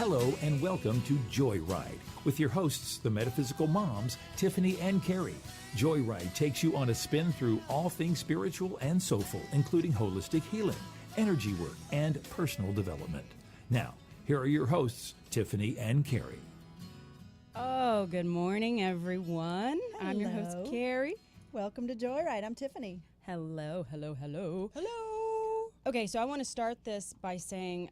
Hello and welcome to Joyride with your hosts, the Metaphysical Moms, Tiffany and Carrie. Joyride takes you on a spin through all things spiritual and soulful, including holistic healing, energy work, and personal development. Now, here are your hosts, Tiffany and Carrie. Oh, good morning, everyone. Hello. I'm your host, Carrie. Welcome to Joyride. I'm Tiffany. Hello, hello, hello. Hello. Okay, so I want to start this by saying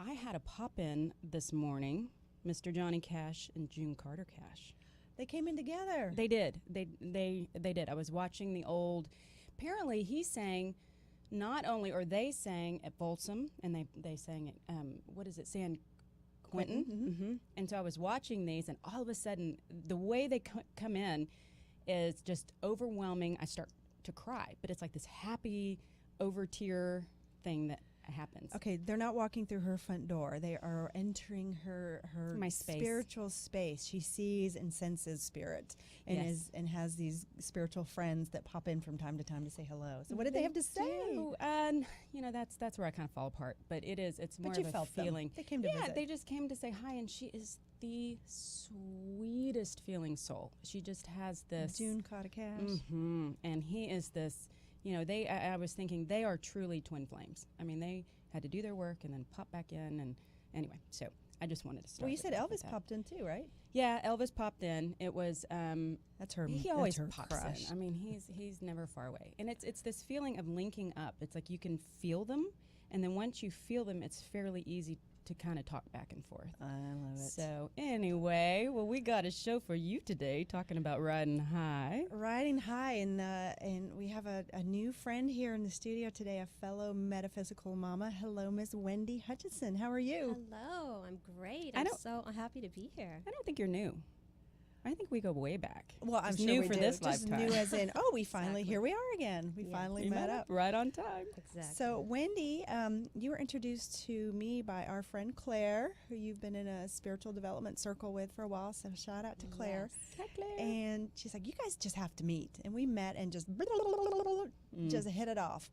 I had a pop-in this morning, Mr. Johnny Cash and June Carter Cash. They came in together. They did. They did. I was watching the old. Apparently, he sang not only, or they sang at Folsom, and they sang at what is it, San Quentin? Mm-hmm. And so I was watching these, and all of a sudden, the way they come in is just overwhelming. I start to cry, but it's like this happy over-tear thing that happens. Okay, they're not walking through her front door. They are entering her My space. Spiritual space. She sees and senses spirit, and Yes. has these spiritual friends that pop in from time to time to say hello. So what did they have to say? do. And that's where I kind of fall apart. But it's more But you of a felt them. feeling. They came to visit. They just came to say hi, and she is the sweetest feeling soul. She just has this. June Carter Cash. Mm-hmm. And he is this. I was thinking they are truly twin flames. I mean, they had to do their work and then pop back in. And anyway, so I just wanted to start. Well, you said with Elvis that. popped in too, right? Yeah, Elvis popped in. It was. That's her. He always that's her pops crush. in. I mean, he's never far away, and it's this feeling of linking up. It's like you can feel them, and then once you feel them, it's fairly easy to kind of talk back and forth. I love it. So anyway, well, we got a show for you today, talking about riding high. Riding high, and we have a new friend here in the studio today, a fellow metaphysical mama. Hello, Miss Wendy Hutchinson. How are you? Hello, I'm great. I I'm don't- so happy to be here. I don't think you're new. I think we go way back. Well, I'm Just sure new we for do. this Just lifetime. new as in, we finally, Exactly. here we are again. We Yeah. finally We met up. right on time. Exactly. So, Wendy, you were introduced to me by our friend Claire, who you've been in a spiritual development circle with for a while. So, shout out to Claire. Yes. Hi, Claire. And she's like, you guys just have to meet. And we met and just hit it off.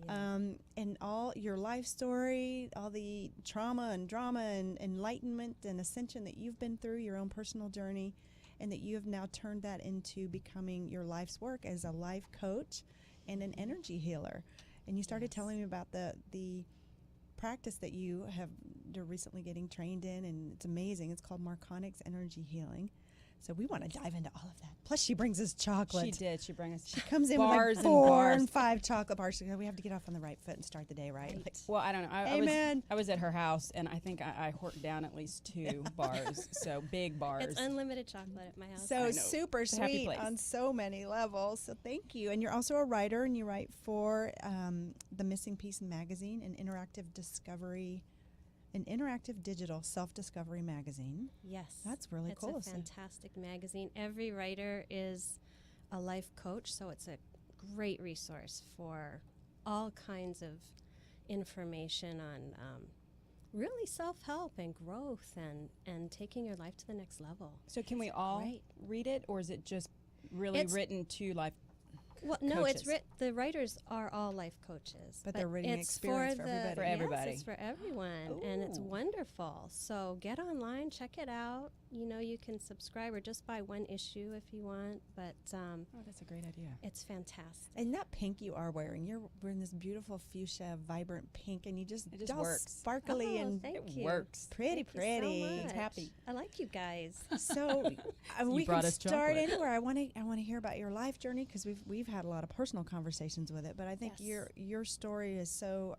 Yeah. And all your life story, all the trauma and drama and enlightenment and ascension that you've been through, your own personal journey, and that you have now turned that into becoming your life's work as a life coach and an energy healer. And you started Yes. telling me about the practice that you're recently getting trained in, and it's amazing. It's called Marconics Energy Healing. So we want to dive into all of that. Plus, she brings us chocolate. She did. She brought us. She comes in bars with and like 4 bars. and 5 chocolate bars. So we have to get off on the right foot and start the day right. Right. Like, Well, I don't know. Amen. I was at her house, and I think I horked down at least 2 bars, so big bars. It's unlimited chocolate at my house. so know. super It's a happy sweet place. on so many levels. So thank you. And you're also a writer, and you write for the Missing Piece magazine, an interactive digital self-discovery magazine. Yes. That's really cool. It's a fantastic magazine. Every writer is a life coach, so it's a great resource for all kinds of information on really self-help and growth and taking your life to the next level. So can we all great. read it, or is it just really It's- written to life? Well, no, Coaches. the writers are all life coaches, But they're reading it's experience for the- everybody. For everybody. Yes, it's for everyone, and it's Ooh. wonderful. So get online, check it out. You can subscribe or just buy one issue if you want, but Oh, that's a great idea. it's fantastic. And that pink you are wearing, you're wearing this beautiful fuchsia, vibrant pink, and It just all works. sparkly Oh, and thank It you. works. pretty, Thank you so pretty. much. happy. I like you guys. So we brought can us start chocolate. anywhere. I want to hear about your life journey because we've had a lot of personal conversations with it. But I think Yes. your story is so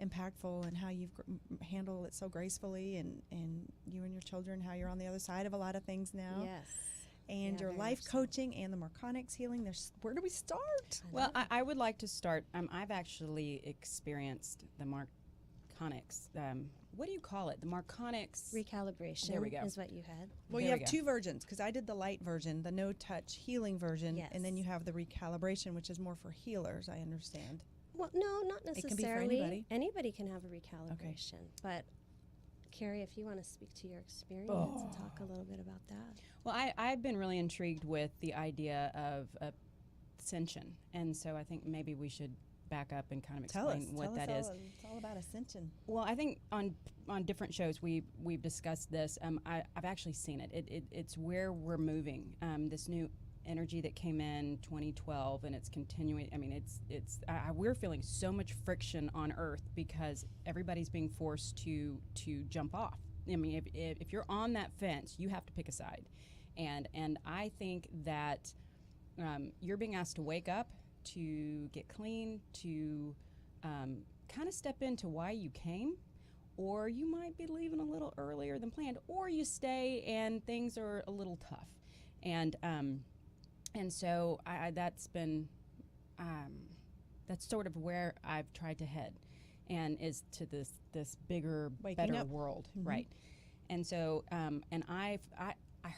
impactful, and how you've handled it so gracefully, and you and your children, how you're on the other side of a lot of things now. Yes. And Yeah, your very life much so. coaching and the Marconics healing. Where do we start? Well, I would like to start. I've actually experienced the Marconics. What do you call it? The Marconics. Recalibration There we go. is what you had. Well, you There we have go. 2 versions, because I did the light version, the no-touch healing version, Yes. and then you have the recalibration, which is more for healers, I understand. Well, no, not It can be for necessarily. anybody. Anybody can have a recalibration. But, Carrie, if you want to speak to your experience and talk a little bit about that. Well, I've been really intrigued with the idea of ascension, and so I think maybe we should back up and kind of Tell explain what that is. It's all about ascension. Well, I think on different shows we've discussed this. I've actually seen it. It's where we're moving. This new energy that came in 2012, and it's continuing. I mean, we're feeling so much friction on Earth because everybody's being forced to jump off. I mean, if you're on that fence, you have to pick a side, and I think that you're being asked to wake up, to get clean, to kind of step into why you came, or you might be leaving a little earlier than planned, or you stay and things are a little tough, and so that's been that's sort of where I've tried to head, and is to this bigger, Waking better up. world, right? And so and I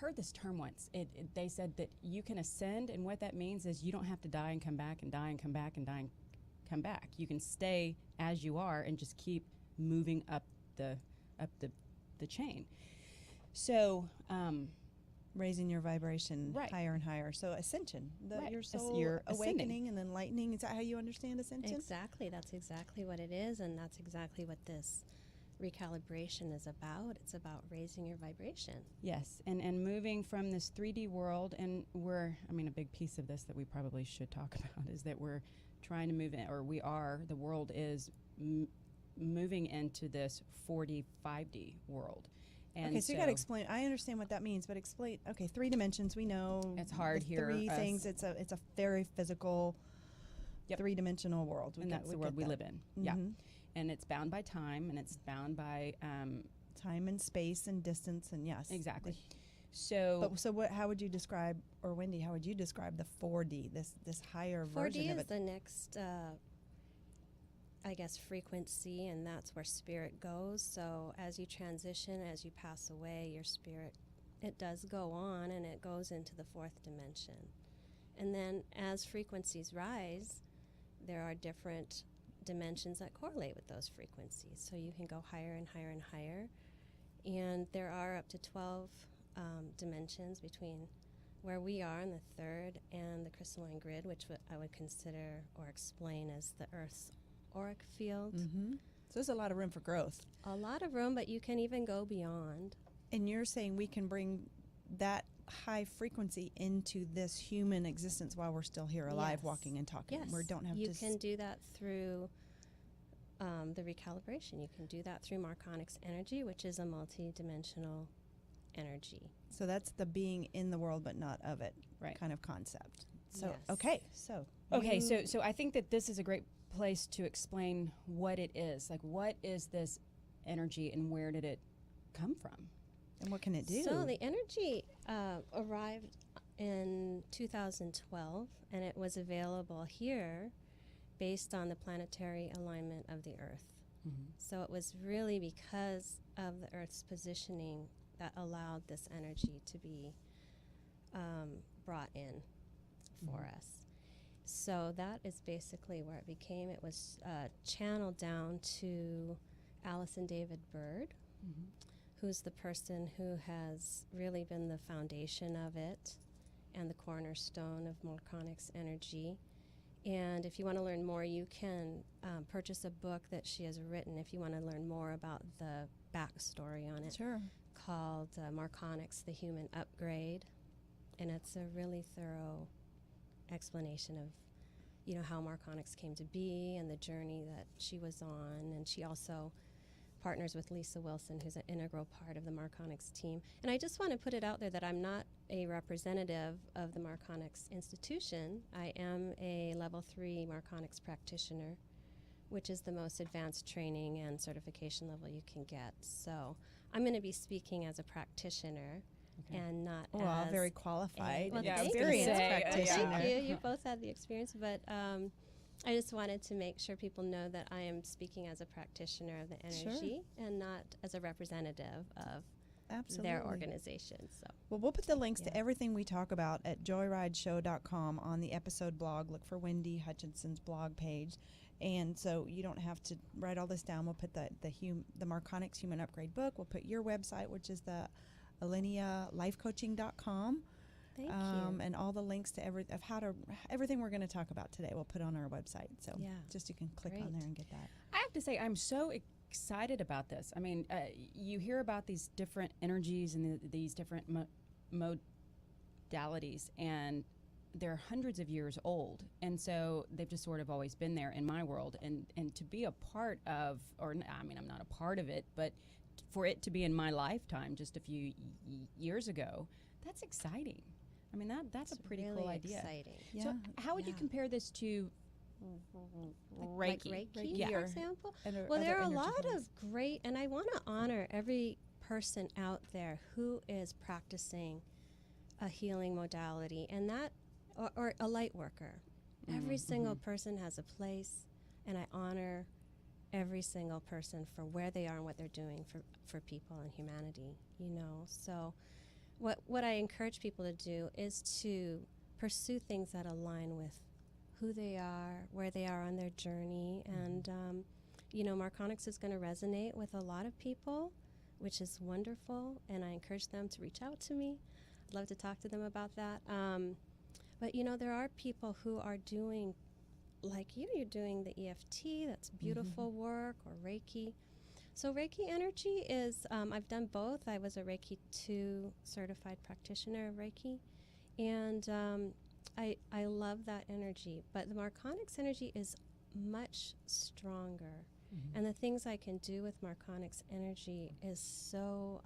heard this term once. They said that you can ascend, and what that means is you don't have to die and come back and die and come back and die and come back. You can stay as you are and just keep moving up the chain. So Raising your vibration Right. higher and higher. So ascension, Right. your As soul you're ascending. awakening and enlightening. Is that how you understand ascension? Exactly. That's exactly what it is, and that's exactly what this recalibration is about. It's about raising your vibration. yes, and moving from this 3D world, and a big piece of this that we probably should talk about is that we're trying to move in, or the world is moving into this 4D, 5D world. And Okay, so you got to explain. I understand what that means, but explain. Okay, 3 dimensions. We know It's hard the here, 3 us. things. It's a very physical, Yep. 3-dimensional world. and that's the world we live in. Mhm. Yeah, and it's bound by time, and it's bound by Time and space and distance, and yes, exactly. So But so what? How would you describe, or Wendy? How would you describe the 4D? This higher 4D version of is it. the next, I guess, frequency, and that's where spirit goes. So as you transition, as you pass away, your spirit, it does go on, and it goes into the 4th dimension. And then as frequencies rise, there are different dimensions that correlate with those frequencies. So you can go higher and higher and higher. And there are up to 12 dimensions between where we are in the 3rd and the crystalline grid, which I would consider or explain as the Earth's auric field. So there's a lot of room for growth. A lot of room, but you can even go beyond. And you're saying we can bring that high frequency into this human existence while we're still here, alive, Yes. walking and talking. Yes, We don't have you to. can do that through the recalibration. You can do that through Marconics energy, which is a multi-dimensional energy. So that's the being in the world but not of it, Right. kind of concept. So Yes. okay, so okay, you- so I think that this is a great place to explain what it is. Like, what is this energy, and where did it come from? and what can it do? So the energy arrived in 2012, and it was available here based on the planetary alignment of the Earth. So it was really because of the Earth's positioning that allowed this energy to be brought in for us. So that is basically where it became. It was channeled down to Allison David Bird, who's the person who has really been the foundation of it and the cornerstone of Marconics energy. And if you want to learn more, you can purchase a book that she has written if you want to learn more about the backstory on it, Sure. called Marconics, the Human Upgrade. And it's a really thorough explanation of, you know, how Marconics came to be and the journey that she was on. And she also partners with Lisa Wilson, who's an integral part of the Marconics team. And I just want to put it out there that I'm not a representative of the Marconics institution. I am a level 3 Marconics practitioner, which is the most advanced training and certification level you can get. So I'm going to be speaking as a practitioner and not Well, as very qualified, well, Yeah, thank experienced you. practitioner. Thank you. You both had the experience, but I just wanted to make sure people know that I am speaking as a practitioner of the energy and not as a representative of Absolutely. their organization. So Well, we'll put the links to Yeah. everything we talk about at joyrideshow.com on the episode blog. Look for Wendy Hutchinson's blog page. And so you don't have to write all this down. We'll put the Marconics Human Upgrade book. We'll put your website, which is the AleniaLifeCoaching.com. Thank you. And all the links to everything we're going to talk about today, we'll put on our website. So just you can click on there and get that. I have to say, I'm so excited about this. I mean, you hear about these different energies and these different modalities, and they're hundreds of years old, and so they've just sort of always been there in my world, and to be a part of, or I mean, I'm not a part of it, but for it to be in my lifetime just a few years ago, that's exciting. I mean, that's a pretty really cool idea. Exciting. Yeah. So how would you compare this to Reiki? Like Reiki, Yeah. for example? And Well, there are a other energy lot forms. of great, and I want to honor every person out there who is practicing a healing modality, and that, or a light worker. Every single person has a place, and I honor every single person for where they are and what they're doing for people and humanity, you know. So what I encourage people to do is to pursue things that align with who they are, where they are on their journey, and you know, Marconics is going to resonate with a lot of people, which is wonderful, and I encourage them to reach out to me. I'd love to talk to them about that. But you know, there are people who are doing, like you're doing the EFT, that's beautiful work, or Reiki. So Reiki energy is, I've done both. I was a Reiki 2 certified practitioner of Reiki, and I love that energy. But the Marconics energy is much stronger. And the things I can do with Marconics energy is so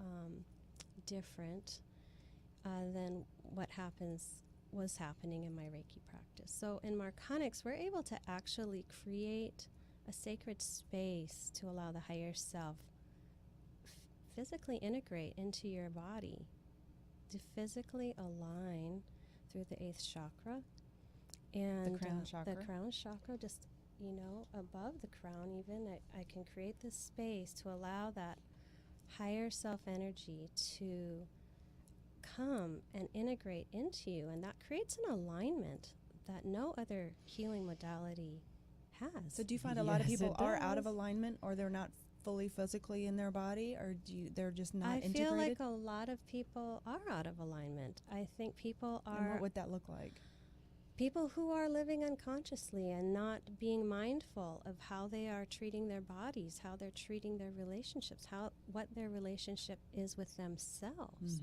different than what was happening in my Reiki practice. So in Marconics, we're able to actually create a sacred space to allow the higher self physically integrate into your body, to physically align through the 8th chakra and The crown chakra. The crown chakra, just, you know, above the crown even. I can create this space to allow that higher self energy to come and integrate into you, and that creates an alignment that no other healing modality has. So do you find a lot of Yes, people it are out of does. alignment, or they're not fully physically in their body, or they're just not I integrated? feel like a lot of people are out of alignment. I think people And are what would that look like? people who are living unconsciously and not being mindful of how they are treating their bodies, how they're treating their relationships, what their relationship is with themselves.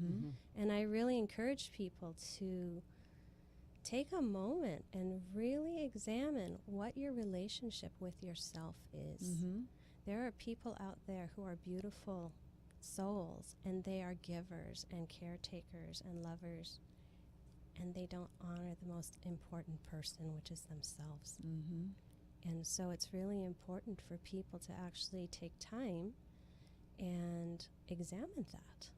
And I really encourage people to take a moment and really examine what your relationship with yourself is. There are people out there who are beautiful souls, and they are givers and caretakers and lovers, and they don't honor the most important person, which is themselves. And so it's really important for people to actually take time and examine that,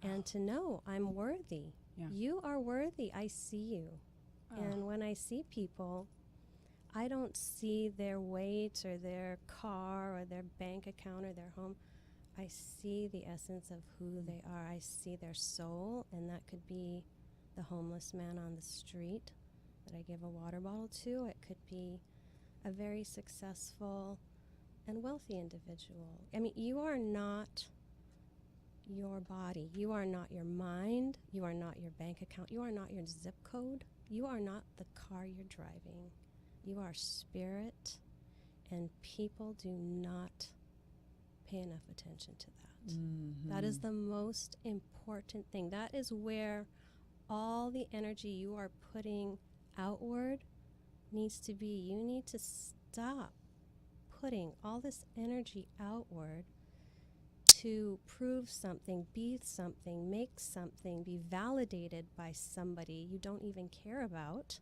and to know, I'm worthy. Yeah. You are worthy. I see you. And when I see people, I don't see their weight or their car or their bank account or their home. I see the essence of who they are. I see their soul, and that could be the homeless man on the street that I give a water bottle to. It could be a very successful and wealthy individual. I mean, you are not your body. You are not your mind. You are not your bank account. You are not your zip code. You are not the car you're driving. You are spirit, and people do not pay enough attention to that. That is the most important thing. That is where all the energy you are putting outward needs to be. You need to stop putting all this energy outward to prove something, be something, make something, be validated by somebody you don't even care about,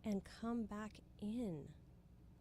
and come back in.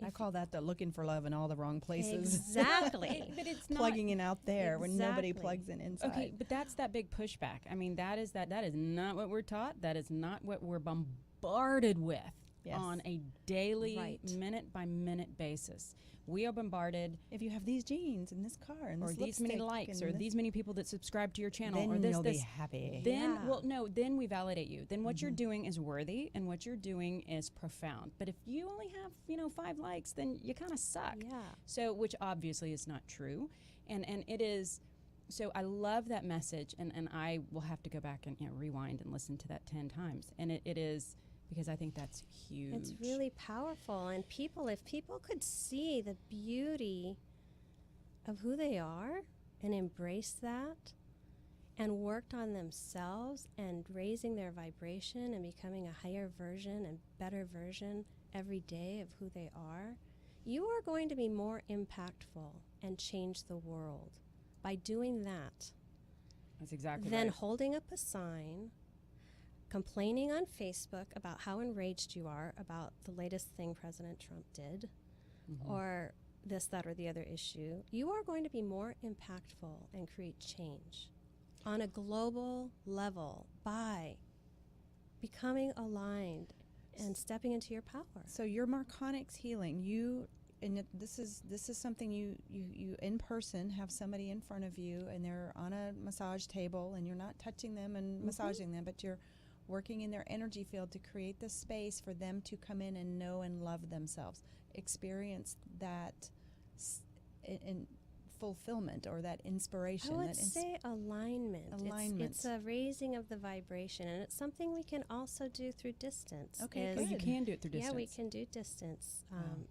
I call that the looking for love in all the wrong places. Exactly. But it's not Plugging in out there when nobody Exactly. plugs in inside. okay. But that's that big pushback. I mean, that is not what we're taught. That is not what we're bombarded with Yes. on a daily, Right. minute by minute basis. We are bombarded, If you have these jeans and this car and or this these many lipstick likes, and or this, these many people that subscribe to your channel, then or this, you'll this. be happy. Then, Yeah. well, no, then we validate you. Then what you're doing is worthy, and what you're doing is profound. But if you only have, 5 likes, then you kind of suck. Yeah. So, which obviously is not true, and it is So I love that message, and I will have to go back and rewind and listen to that 10 times. And it is, because I think that's huge. It's really powerful. And if people could see the beauty of who they are and embrace that and worked on themselves and raising their vibration and becoming a higher version and better version every day of who they are, you are going to be more impactful and change the world by doing that. That's exactly than right. holding up a sign, complaining on Facebook about how enraged you are about the latest thing President Trump did, or this, that, or the other issue. You are going to be more impactful and create change on a global level by becoming aligned and stepping into your power. So your Marconics healing, this is something you in person have somebody in front of you, and they're on a massage table, and you're not touching them and massaging them, but you're working in their energy field to create the space for them to come in and know and love themselves, experience that in fulfillment or that inspiration. I would say alignment. It's a raising of the vibration, and it's something we can also do through distance. Okay, Oh, you can do it through distance. Yeah, we can do distance,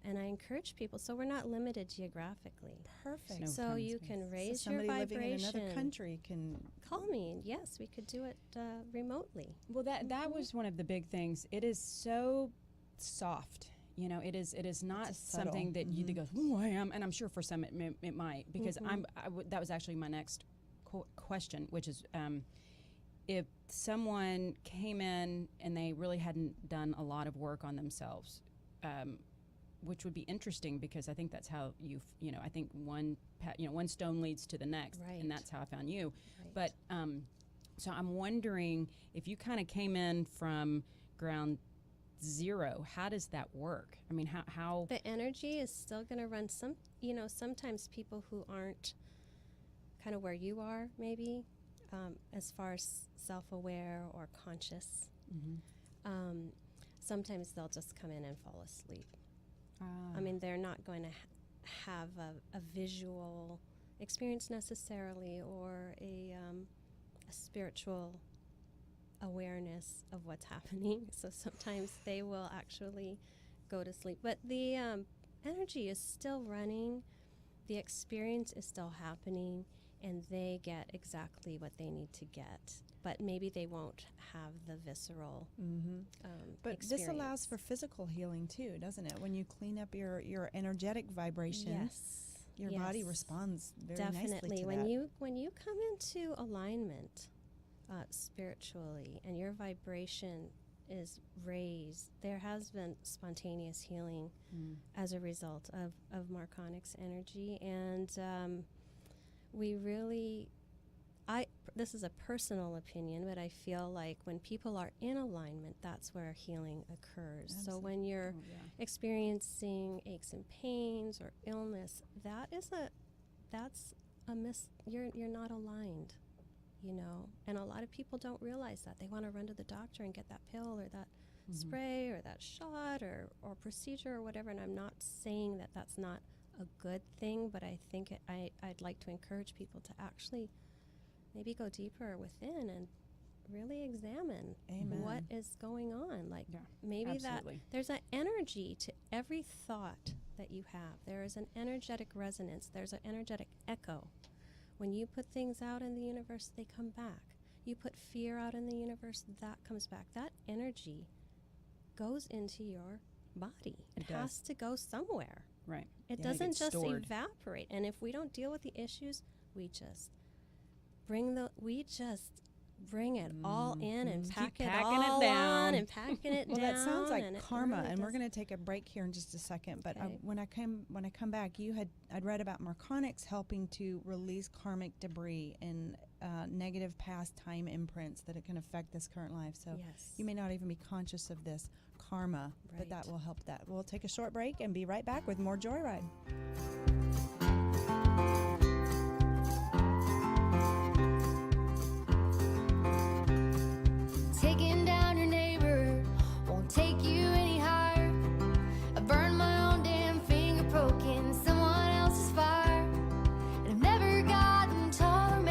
and I encourage people. So we're not limited geographically. Perfect. No So time you space. can raise so your somebody vibration. living in another country can Call me, and yes, we could do it remotely. Well, that was one of the big things. It is so soft. It is not It's subtle. something that you that goes, "Ooh, I am," and I'm sure for some it might, because that was actually my next question, which is if someone came in and they really hadn't done a lot of work on themselves, which would be interesting, because I think that's how I think one stone leads to the next, Right. and that's how I found you. Right. But so I'm wondering if you kind of came in from ground zero, how does that work? I mean, how The energy is still going to run sometimes people who aren't kind of where you are, maybe, as far as self-aware or conscious. Sometimes they'll just come in and fall asleep. I mean, they're not going to have a visual experience necessarily, or a spiritual awareness of what's happening. So sometimes they will actually go to sleep. But the energy is still running, the experience is still happening, and they get exactly what they need to get. But maybe they won't have the visceral But experience. this allows for physical healing too, doesn't it? When you clean up your energetic vibration, Yes. your body responds very Definitely. nicely to when that. you come into alignment spiritually, and your vibration is raised, there has been spontaneous healing as a result of Marconics energy, and we really, this is a personal opinion, but I feel like when people are in alignment, that's where healing occurs. So when you're experiencing aches and pains or illness, that's you're not aligned, and a lot of people don't realize that. They want to run to the doctor and get that pill or that spray or that shot or procedure or whatever, and I'm not saying that that's not a good thing, but I think I'd like to encourage people to actually maybe go deeper within and really examine what is going on. Like maybe absolutely. that there's an energy to every thought that you have. There is an energetic resonance. There's an energetic echo. When you put things out in the universe, they come back. You put fear out in the universe, that comes back. That energy goes into your body. It has to go somewhere. Right. It Yeah, it doesn't gets just stored. evaporate. And if we don't deal with the issues, we just bring it all in and pack it packing it all down. on and packing it Well, down. that sounds like and it karma, really and we're does- going to take a break here in just a second. But Okay. when I come back, I'd read about Marconics helping to release karmic debris and negative past time imprints that it can affect this current life. So Yes. you may not even be conscious of this karma, but that Right. will help that. We'll take a short break and be right back with more Joyride. Taking down your neighbor won't take you any higher. I burned my own damn finger poking someone else's fire, and I've never gotten taller,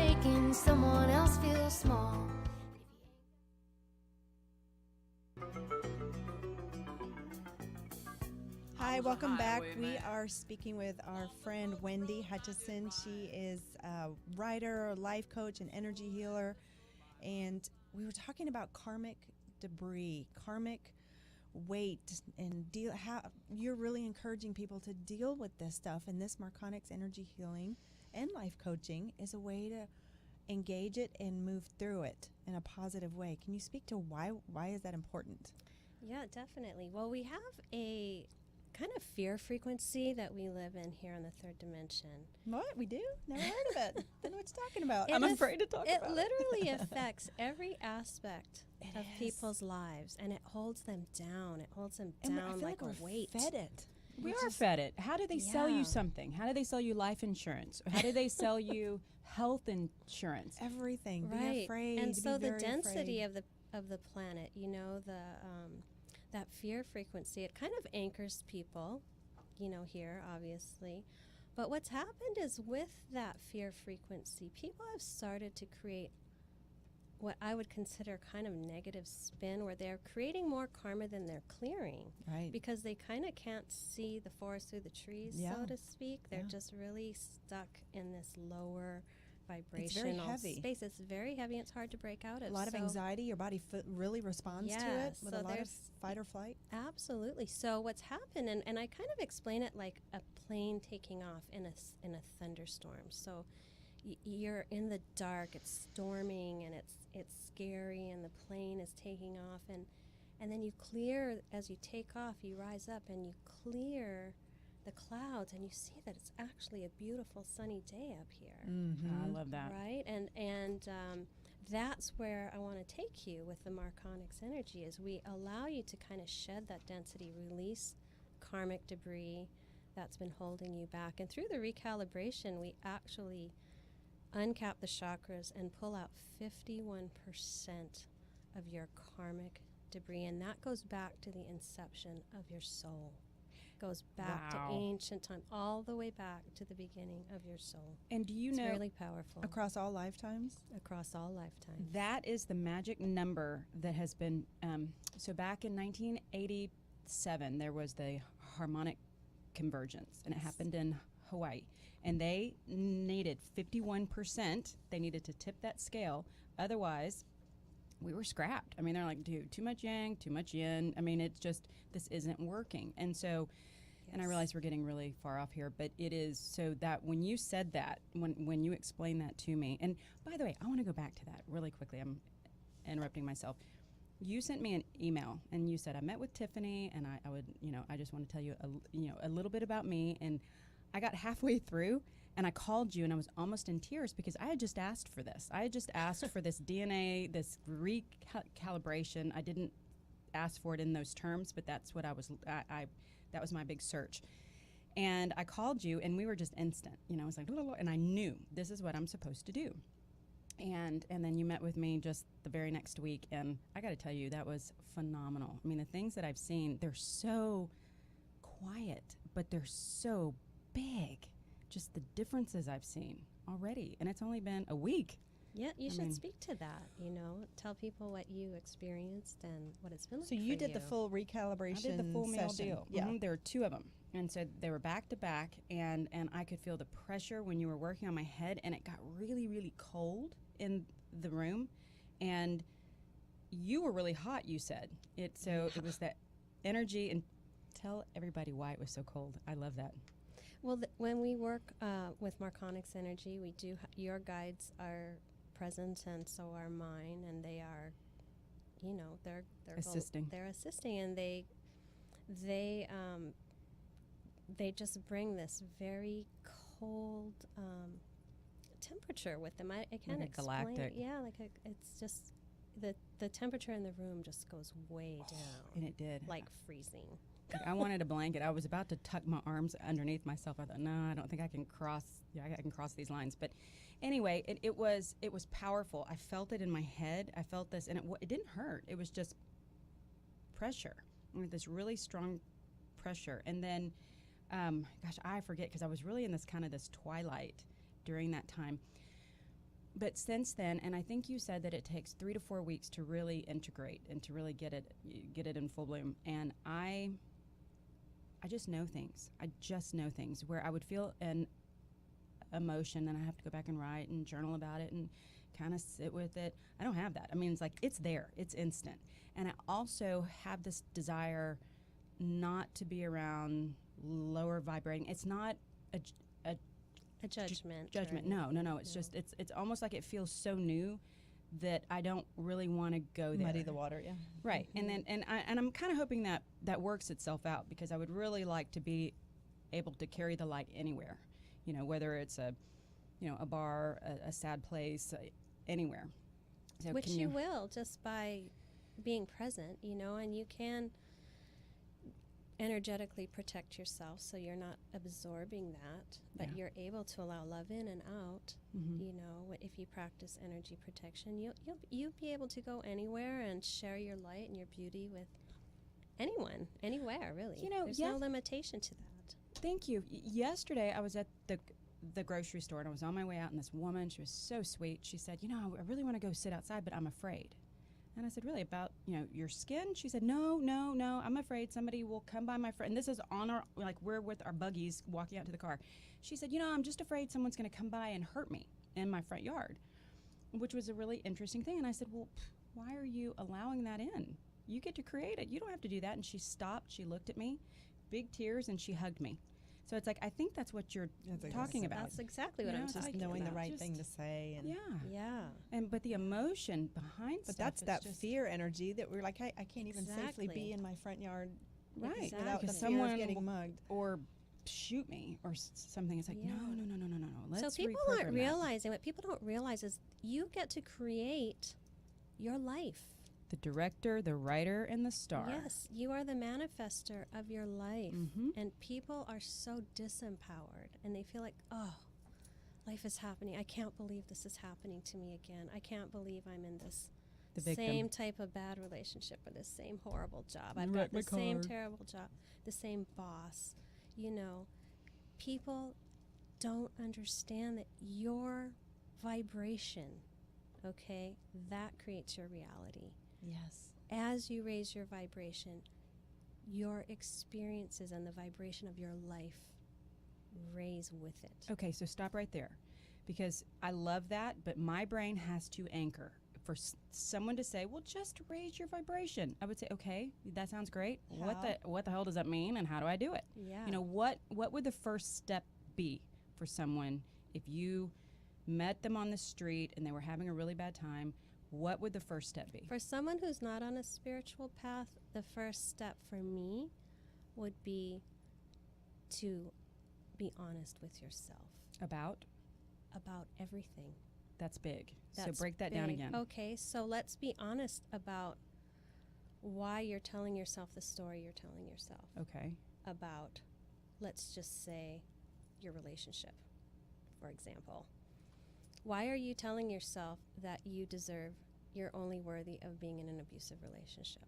Hi, welcome back. We are speaking with our friend Wendy Hutchinson. She is a writer, a life coach, an energy healer. And we were talking about karmic debris, karmic weight, and how you're really encouraging people to deal with this stuff. And this Marconics energy healing and life coaching is a way to engage it and move through it in a positive way. Can you speak to why is that important? Yeah, definitely. Well, we have a kind of fear frequency that we live in here in the third dimension. What? We do? Never heard of it. Don't know what you're talking about. It I'm is- afraid to talk It about literally affects every aspect It of is. people's lives, and it holds them down. It holds them And I down feel like like a we're weight. fed it. We Which are is- fed it. How do they sell Yeah. you something? How do they sell you life insurance? How do they sell you health insurance? Everything. Be Right. afraid. And be so the very density afraid. of the planet, you know, that fear frequency, it kind of anchors people, you know, here obviously. But what's happened is with that fear frequency, people have started to create what I would consider kind of negative spin, where they're creating more karma than they're clearing, Right. because they kind of can't see the forest through the trees, Yeah. so to speak. They're Yeah. just really stuck in this lower vibrational heavy. space. It's very heavy. It's hard to break out of. A lot of So- anxiety. Your body really responds to Yeah, it with so a lot of there's- fight or flight. Absolutely. So what's happened, and I kind of explain it like a plane taking off in a thunderstorm. So you're in the dark, it's storming, and it's scary, and the plane is taking off, and then you clear as you take off. You rise up and you clear the clouds, and you see that it's actually a beautiful sunny day up here. I love that. Right, and that's where I want to take you with the Marconics energy. Is we allow you to kind of shed that density, release karmic debris that's been holding you back, and through the recalibration, we actually uncap the chakras and pull out 51% of your karmic debris, and that goes back to the inception of your soul. Goes back Wow. to ancient time, all the way back to the beginning of your soul. And do you It's know really powerful Across all lifetimes. across all lifetimes. that is the magic number that has been, so back in 1987, there was the harmonic convergence, and it happened in Hawaii. And they needed 51%. They needed to tip that scale. Otherwise, we were scrapped. I mean, they're like, dude, too much yang, too much yin. I mean, it's just, this isn't working. And so, and I Yes. realize we're getting really far off here, but it is so that when you said that, when you explained that to me, and by the way, I want to go back to that really quickly. I'm interrupting myself. You sent me an email and you said, I met with Tiffany, and I would, I just want to tell you, a little bit about me. And I got halfway through and I called you and I was almost in tears because I had just asked for this. I had just asked for this DNA, this recalibration. I didn't ask for it in those terms, but that's what that was my big search. And I called you and we were just instant. I was like, and I knew this is what I'm supposed to do. And then you met with me just the very next week, and I got to tell you, that was phenomenal. I mean, the things that I've seen, they're so quiet, but they're so big. Just the differences I've seen already, and it's only been a week. Yeah, you I should mean- speak to that, tell people what you experienced and what it's been like So you for did the full recalibration I did the full meal session. deal. Yeah. There were two of them, and so they were back to back, and I could feel the pressure when you were working on my head, and it got really, really cold in the room, and you were really hot. You said it, so it was that energy. And tell everybody why it was so cold. I love that. Well, when we work with Marconics energy, we do. Your guides are present, and so are mine, and they are, they're Assisting. They're assisting, and they just bring this very cold temperature with them. I can't Like a explain. galactic. Yeah, it's just the temperature in the room just goes way down, And it did. like freezing. Like, I wanted a blanket. I was about to tuck my arms underneath myself. I thought, no, I don't think I can cross. Yeah, I can cross these lines. But anyway, it was powerful. I felt it in my head. I felt this, and it didn't hurt. It was just pressure. This really strong pressure. And then, gosh, I forget, because I was really in this twilight during that time. But since then, and I think you said that it takes 3 to 4 weeks to really integrate and to really get it in full bloom. And I I just know things. I just know things where I would feel an emotion and I have to go back and write and journal about it and kind of sit with it. I don't have that. I mean, it's like it's there. It's instant. And I also have this desire not to be around lower vibrating. It's not a judgment. Judgment. No. It's just it's almost like it feels so new that I don't really want to go there. Muddy the water, yeah. Right. And I'm kind of hoping that works itself out, because I would really like to be able to carry the light anywhere. Whether it's a bar, a sad place, anywhere. So Which you will, just by being present, and you can energetically protect yourself so you're not absorbing that, but you're able to allow love in and out. If you practice energy protection, you'll be able to go anywhere and share your light and your beauty with anyone, anywhere, really. There's no limitation to that. Thank you. Yesterday I was at the grocery store and I was on my way out, and this woman, she was so sweet. She said, I really want to go sit outside, but I'm afraid. And I said, really, about, your skin? She said, no, I'm afraid somebody will come by my front. And this is on our, we're with our buggies walking out to the car. She said, I'm just afraid someone's going to come by and hurt me in my front yard, which was a really interesting thing. And I said, well, why are you allowing that in? You get to create it. You don't have to do that. And she stopped. She looked at me, big tears, and she hugged me. So it's like, I think that's what you're talking about. That's exactly what I'm just talking knowing about. the right thing to say. And Yeah. But the emotion behind But stuff that's is that just fear energy that we're like, I can't even safely Exactly. be in my front yard right. without the Because fear someone of getting will- mugged. or shoot me or something. It's like, Yeah. no. Let's So people reprogram aren't that. realizing, what people don't realize is you get to create your life. The director, the writer, and the star. Yes, you are the manifester of your life. Mm-hmm. And people are so disempowered, and they feel like, oh, life is happening. I can't believe this is happening to me again. I can't believe I'm in this The victim. same type of bad relationship or the same horrible job. I've Wreck got the my same car. terrible job, the same boss. People don't understand that your vibration, okay, that creates your reality. Yes. As you raise your vibration, your experiences and the vibration of your life raise with it. Okay, so stop right there, because I love that, but my brain has to anchor. For someone to say, well, just raise your vibration, I would say, okay, that sounds great. What the hell does that mean, and how do I do it? Yeah. What would the first step be for someone if you met them on the street and they were having a really bad time? What would the first step be? For someone who's not on a spiritual path, the first step for me would be to be honest with yourself About everything. That's big. That's so break that down big. again. Okay, so let's be honest about why you're telling yourself the story you're telling yourself. Okay. About, let's just say, your relationship, for example. Why are you telling yourself that you're only worthy of being in an abusive relationship?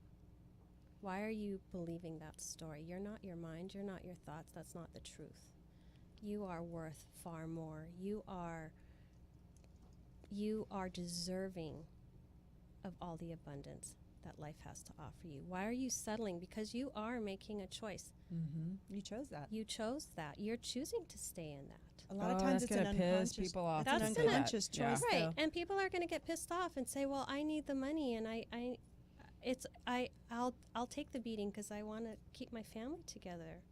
Why are you believing that story? You're not your mind, you're not your thoughts, that's not the truth. You are worth far more. You are deserving of all the abundance that life has to offer you. Why are you settling? Because you are making a choice. Mm-hmm. You chose that. You chose that. You're choosing to stay in that. A lot of times that's it's an gonna piss unconscious, people off. it's an That's gonna- unconscious Yeah. choice, Right, though. and people are going to get pissed off and say, "Well, I need the money, and I'll take the beating because I want to keep my family together,"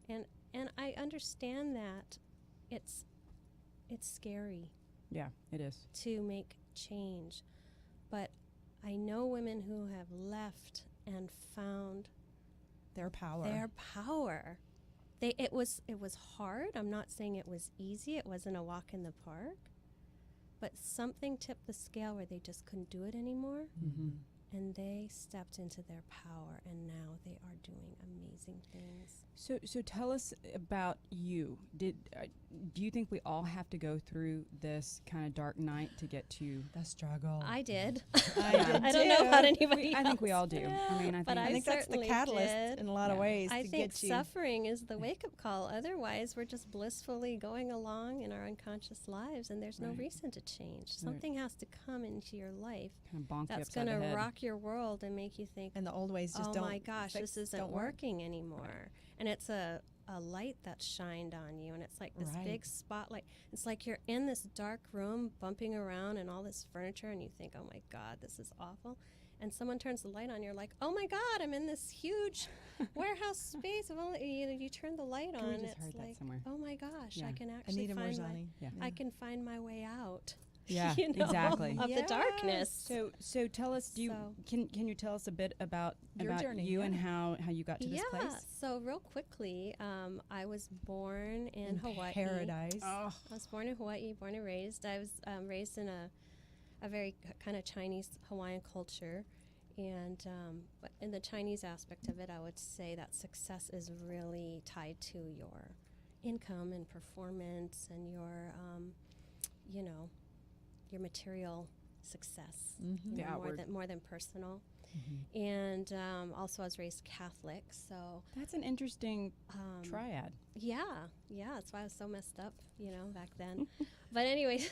and I understand that it's scary Yeah, it is. to make change, but I know women who have left and found Their power. their power. It was hard. I'm not saying it was easy. It wasn't a walk in the park. But something tipped the scale where they just couldn't do it anymore. Mm-hmm. And they stepped into their power, and now they are doing amazing things. So tell us about you. Do you think we all have to go through this kind of dark night to get to the struggle. I did. I did I don't know too. about anybody I think we else. all do. I mean, I But think I think that's the certainly catalyst did. in a lot of Yeah. ways I to think get you. suffering is the wake-up call. Otherwise, we're just blissfully going along in our unconscious lives, and there's no Right. reason to change. Something has to come into your life kind of bonk you that's upside going the to head. rock your world and make you think, And the old ways just oh don't my gosh, fix- this isn't don't work. working anymore. And it's a light that's shined on you, and it's like this big spotlight. It's like you're in this dark room bumping around and all this furniture, and you think, oh my God, this is awful. And someone turns the light on, you're like, oh my God, I'm in this huge warehouse space. If only you turn the light on, just it's heard that like, somewhere. oh my gosh, Yeah. I can actually Anita find Morzani. I can find my way out. Yeah, you know, exactly. of the darkness. So tell us, can you tell us a bit about Your journey, you and how you got to this place? So real quickly, I was born in Hawaii. Paradise. Oh, I was born in Hawaii, born and raised. I was raised in a very kind of Chinese Hawaiian culture. And but in the Chinese aspect of it, I would say that success is really tied to your income and performance and your, your material success, The outward. more than personal. And also I was raised Catholic, so that's an interesting triad. yeah, that's why I was so messed up, back then. But anyways,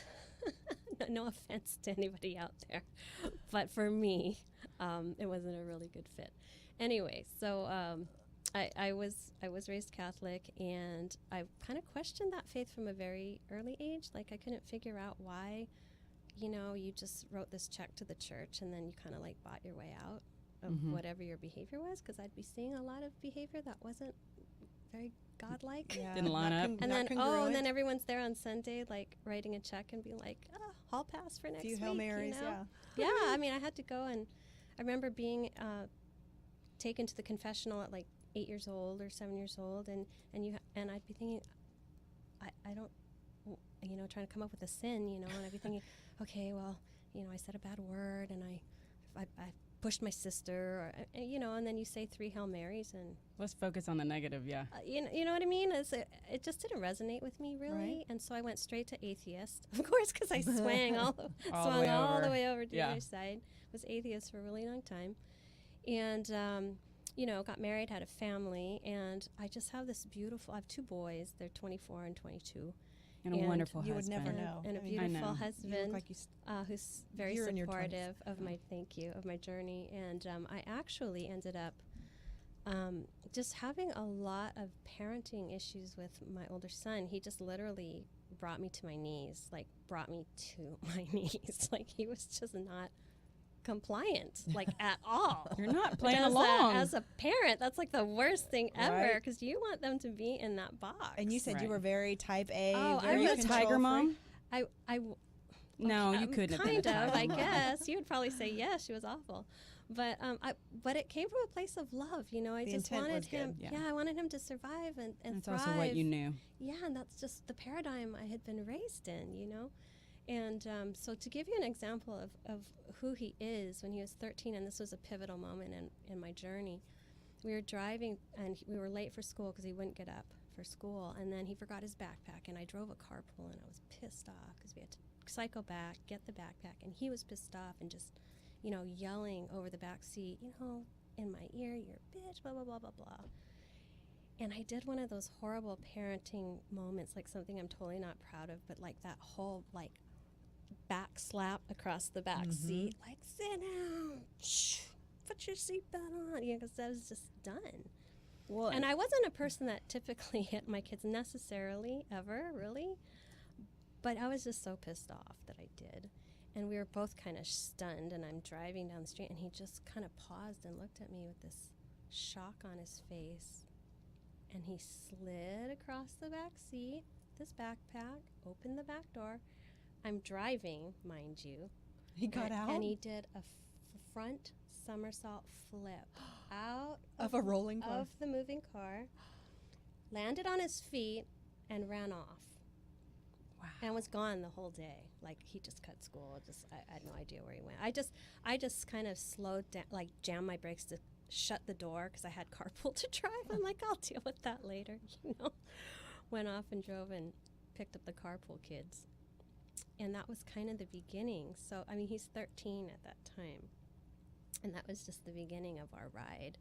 no offense to anybody out there, but for me, it wasn't a really good fit. Anyway, so I was raised Catholic, and I kind of questioned that faith from a very early age. Like, I couldn't figure out why, you just wrote this check to the church and then you kind of like bought your way out of whatever your behavior was, because I'd be seeing a lot of behavior that wasn't very godlike. Yeah, Didn't line up. And then, congruent. everyone's there on Sunday, like writing a check and being like, Hall pass for next few week. Hail Marys, Yeah, I mean, I had to go, and I remember being taken to the confessional at like 8 years old or 7 years old, and I'd be thinking, I don't, trying to come up with a sin, and I'd be thinking, okay, well, I said a bad word, and I pushed my sister, or, and then you say 3 Hail Marys, and Let's focus on the negative. Yeah. you know what I mean? It just didn't resonate with me really, Right. and so I went straight to atheist, of course, because I swung all the way over to the other side. Was atheist for a really long time, and got married, had a family, and I just have this beautiful. I have 2 boys. They're 24 and 22. And a wonderful you husband. would never know. And a I mean, I beautiful know. You husband look like you who's very you're in your 20s. supportive of my journey. And I actually ended up just having a lot of parenting issues with my older son. He just literally brought me to my knees. Like he was just not compliant, like at all. You're not playing As along. as a parent, that's like the worst thing ever, Right. because you want them to be in that box. And you said Right. you were very type A. Oh, Are very you a control tiger freak. mom? I No, you couldn't have been a kind of, tiger I mom. guess. You would probably say yes, she was awful. But but it came from a place of love, I The just intent wanted was good. him. Yeah. I wanted him to survive and That's thrive. also what you knew. Yeah, and that's just the paradigm I had been raised in, And so to give you an example of who he is, when he was 13, and this was a pivotal moment in my journey, we were driving, and we were late for school because he wouldn't get up for school, and then he forgot his backpack, and I drove a carpool, and I was pissed off because we had to cycle back, get the backpack, and he was pissed off and just, yelling over the back seat, in my ear, you're a bitch, blah, blah, blah, blah, blah. And I did one of those horrible parenting moments, like something I'm totally not proud of, but like that whole, like, back slap across the back seat, like, sit down, shh, put your seatbelt on, because that was just done. Well, And I wasn't a person that typically hit my kids necessarily, ever, really, but I was just so pissed off that I did. And we were both kind of stunned, and I'm driving down the street, and he just kind of paused and looked at me with this shock on his face, and he slid across the back seat, this backpack, opened the back door. I'm driving, mind you. He got out And he did a front somersault flip out of a rolling car. of the moving car, landed on his feet, and ran off. Wow. And was gone the whole day. Like, he just cut school. I had no idea where he went. I just kind of slowed down, like jammed my brakes to shut the door because I had carpool to drive. I'm like, I'll deal with that later, Went off and drove and picked up the carpool kids. And that was kind of the beginning. So, I mean, he's 13 at that time. And that was just the beginning of our ride.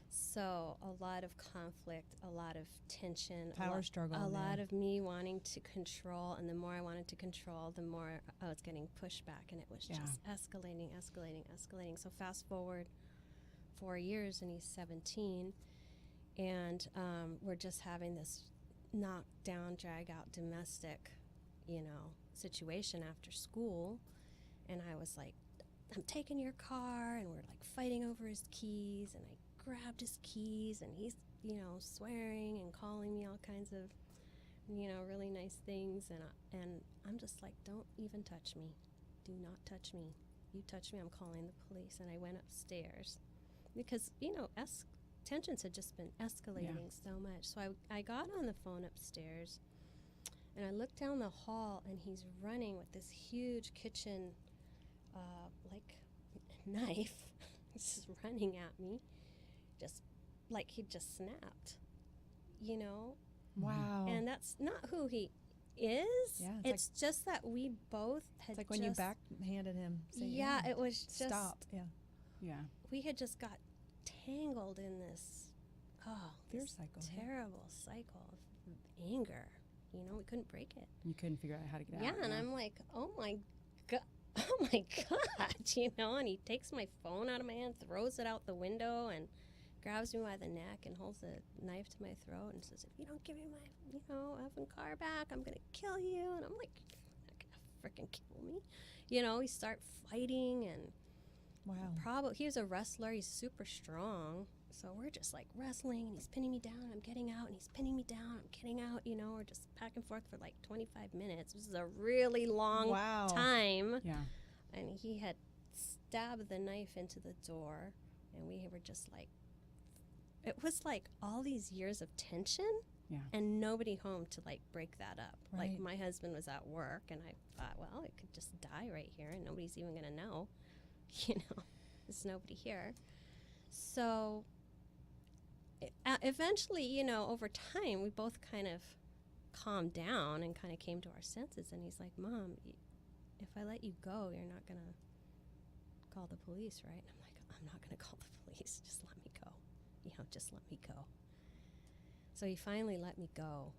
So a lot of conflict, a lot of tension, Power struggle, a yeah. lot of me wanting to control, and the more I wanted to control, the more I was getting pushed back, and it was just escalating. So fast forward 4 years, and he's 17, And we're just having this knock-down, drag-out domestic, situation after school. And I was like, I'm taking your car, and we're like fighting over his keys, and I grabbed his keys, and he's, swearing and calling me all kinds of, really nice things, and I'm just like, don't even touch me. Do not touch me. You touch me, I'm calling the police. And I went upstairs because, tensions had just been escalating so much. So I got on the phone upstairs, and I looked down the hall, and he's running with this huge kitchen knife. He's just running at me, just like he just snapped, Wow. And that's not who he is. Yeah, it's just that we both had it's like when you backhanded him. Saying, yeah, it was just stop. Yeah. Yeah. We had just got tangled in this Fear this cycle. terrible cycle of anger. We couldn't break it. You couldn't figure out how to get out. Yeah, and I'm like, oh my god, and he takes my phone out of my hand, throws it out the window, and grabs me by the neck and holds a knife to my throat and says, if you don't give me my, effing car back, I'm gonna kill you. And I'm like, you're not gonna freaking kill me. We start fighting, and Wow. he was a wrestler, he's super strong. So we're just like wrestling, and he's pinning me down, I'm getting out, and he's pinning me down, I'm getting out, we're just back and forth for like 25 minutes. This is a really long time. Yeah. And he had stabbed the knife into the door, and we were just like, it was like all these years of tension and nobody home to like break that up. Right. Like my husband was at work, and I thought, well, it could just die right here and nobody's even gonna know, there's nobody here. So eventually, over time, we both kind of calmed down and kind of came to our senses. And he's like, Mom, if I let you go, you're not going to call the police, right? And I'm like, I'm not going to call the police. Just let me go. Just let me go. So he finally let me go,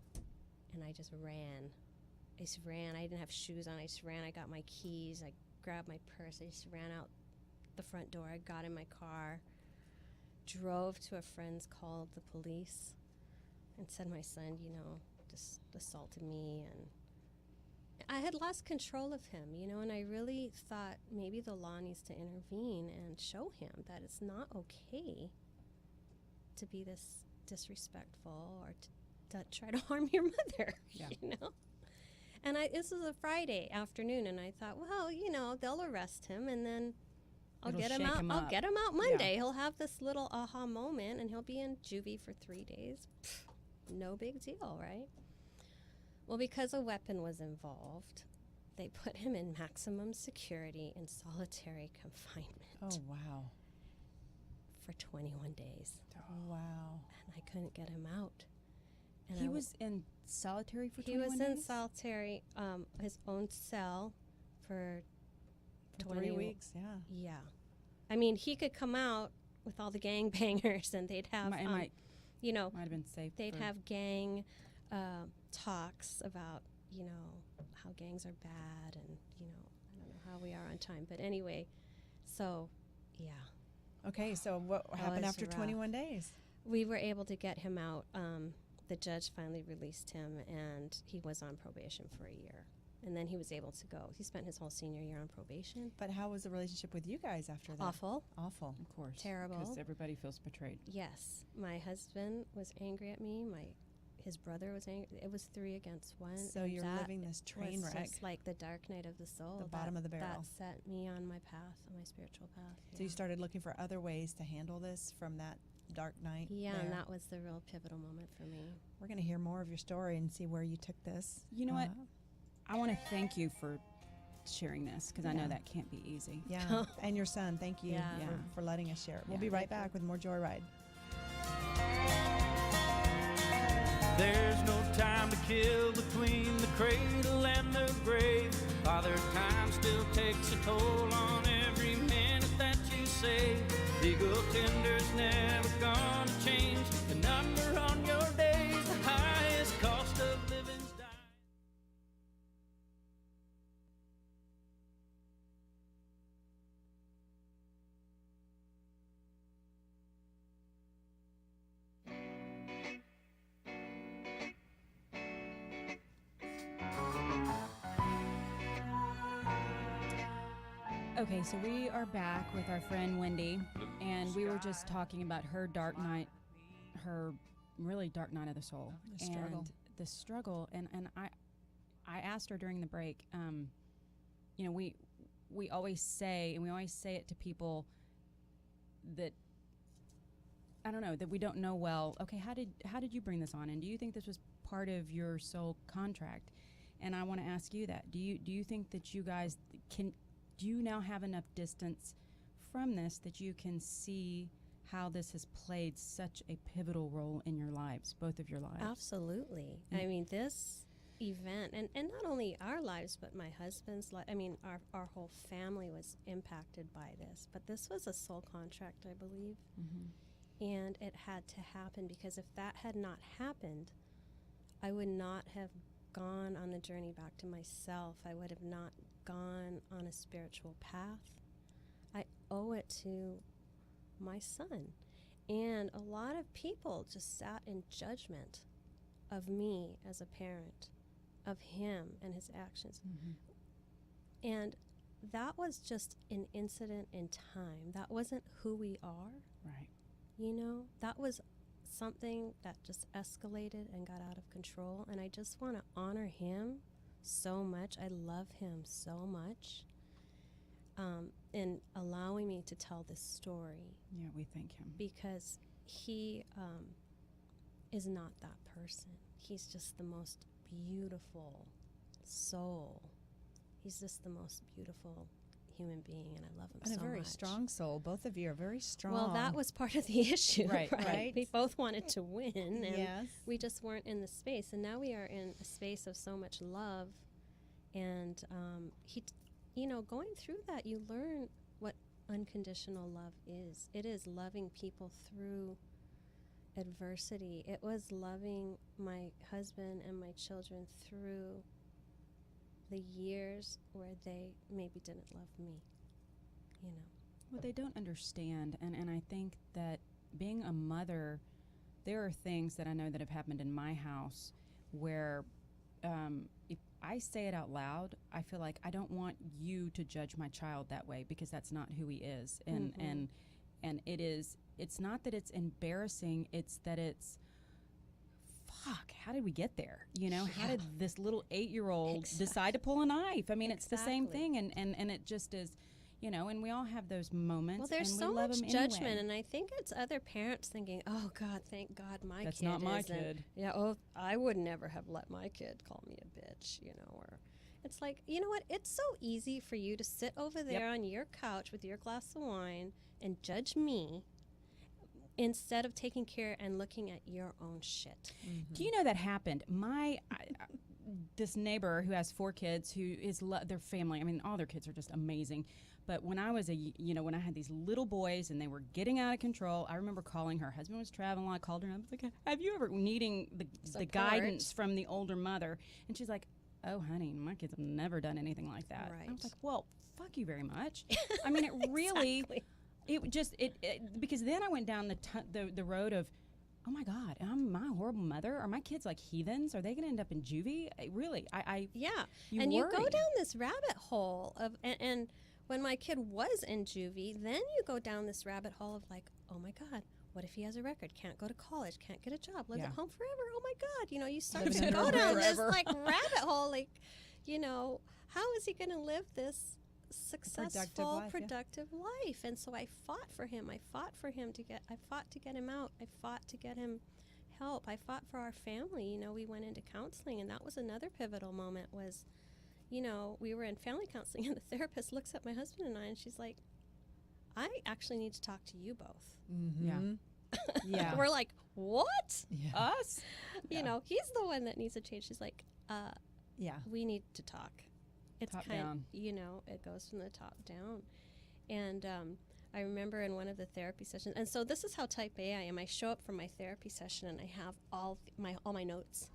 and I just ran. I didn't have shoes on. I just ran. I got my keys. I grabbed my purse. I just ran out the front door. I got in my car, drove to a friend's, called the police, and said my son, just assaulted me. And I had lost control of him, and I really thought maybe the law needs to intervene and show him that it's not okay to be this disrespectful or to try to harm your mother, And this was a Friday afternoon, and I thought, well, they'll arrest him, and then I'll get him out. I'll get him out Monday. He'll have this little aha moment, and he'll be in juvie for 3 days. No big deal, right? Well, because a weapon was involved, they put him in maximum security in solitary confinement. Oh, wow. For 21 days. Oh, wow. And I couldn't get him out. And He was in solitary for 21 days? He was in solitary, his own cell for 3 weeks, yeah. Yeah. I mean, he could come out with all the gangbangers, and they'd have, Might have been safe. They'd have gang talks about, how gangs are bad, and, I don't know how we are on time. But anyway, so, yeah. Okay, so what happened after rough. 21 days? We were able to get him out. The judge finally released him, and he was on probation for a year. And then he was able to go. He spent his whole senior year on probation. But how was the relationship with you guys after that? Awful. Awful. Of course. Terrible. Because everybody feels betrayed. Yes. My husband was angry at me. His brother was angry. It was 3 against 1. So you're living this train was wreck. just like the dark night of the soul. The bottom of the barrel. That set me on my path, on my spiritual path. So you started looking for other ways to handle this from that dark night? Yeah, there. and that was the real pivotal moment for me. We're going to hear more of your story and see where you took this. You know what? I want to thank you for sharing this, because I know that can't be easy. Yeah, and your son, thank you Yeah. for letting us share it. We'll Yeah. be right back with more Joyride. There's no time to kill between the cradle and the grave. Father Time still takes a toll on every minute that you save. Legal tender's never gonna change the number on your days. The highest cost of living's dying. Okay, so we are back with our friend Wendy, and we were just talking about her dark night, her really dark night of the soul. The struggle. And the struggle. And I asked her during the break, you know, we always say, and we always say it to people that, I don't know, that we don't know well, okay, how did you bring this on? And do you think this was part of your soul contract? And I want to ask you that. Do you think that you guys do you now have enough distance from this that you can see how this has played such a pivotal role in your lives, both of your lives? Absolutely. I mean, this event, and not only our lives, but my husband's life, I mean, our whole family was impacted by this. But this was a soul contract, I believe. Mm-hmm. And it had to happen, because if that had not happened, I would not have gone on the journey back to myself. I would have not gone on a spiritual path. I owe it to my son. And a lot of people just sat in judgment of me as a parent, of him and his actions. Mm-hmm. And that was just an incident in time. That wasn't who we are. Right. You know, that was something that just escalated and got out of control. And I just want to honor him so much. I love him so much. In allowing me to tell this story. Yeah, we thank him. Because he is not that person. He's just the most beautiful soul. He's just the most beautiful human being, and I love him so much. And a very strong soul. Both of you are very strong. Well, that was part of the issue, Right. We both wanted to win, and Yes. we just weren't in the space. And now we are in a space of so much love, and going through that, you learn what unconditional love is. It is loving people through adversity. It was loving my husband and my children through the years where they maybe didn't love me, you know. Well, they don't understand, and I think that being a mother, there are things that I know that have happened in my house where if I say it out loud, I feel like I don't want you to judge my child that way, because that's not who he is. And Mm-hmm. and it's not that it's embarrassing, it's that it's, fuck, how did we get there? You know, how did this little 8-year-old decide to pull a knife? I mean, it's the same thing, and it just is, you know, and we all have those moments. Well, there's and so we love much 'em judgment, anyway. and I think it's other parents thinking, "Oh God, thank God my That's kid not my isn't." kid. Yeah, oh, I would never have let my kid call me a bitch, you know. Or it's like, you know what? It's so easy for you to sit over there on your couch with your glass of wine and judge me, instead of taking care and looking at your own shit. Mm-hmm. Do you know that happened? This neighbor who has 4 kids, who is their family. I mean, all their kids are just amazing. But when I was when I had these little boys and they were getting out of control, I remember calling her. Husband was traveling. I called her and I was like, "Have you ever needing the guidance from the older mother?" And she's like, "Oh, honey, my kids have never done anything like that." Right. I was like, "Well, fuck you very much." I mean, it really. Exactly. It just because then I went down the road of, oh my God, am I a horrible mother? Are my kids like heathens? Are they going to end up in juvie? Really, Yeah, you and worry. you go down this rabbit hole of, and when my kid was in juvie, then you go down this rabbit hole of like, oh my God, what if he has a record, can't go to college, can't get a job, lives at home forever? Oh my God, you know, you start Living to in go a down this forever. like rabbit hole, like, you know, how is he going to live this successful, productive life? And so I fought for him. I fought to get him out. I fought to get him help. I fought for our family. You know, we went into counseling, and that was another pivotal moment. Was, you know, we were in family counseling, and the therapist looks at my husband and I, and she's like, "I actually need to talk to you both." Mm-hmm. Yeah. We're like, "What?" Yeah. Us? You know, he's the one that needs to change. She's like, Yeah. we need to talk. It's Top kind down. you know, it goes from the top down. And I remember in one of the therapy sessions, and so this is how type A I am. I show up for my therapy session and I have all my notes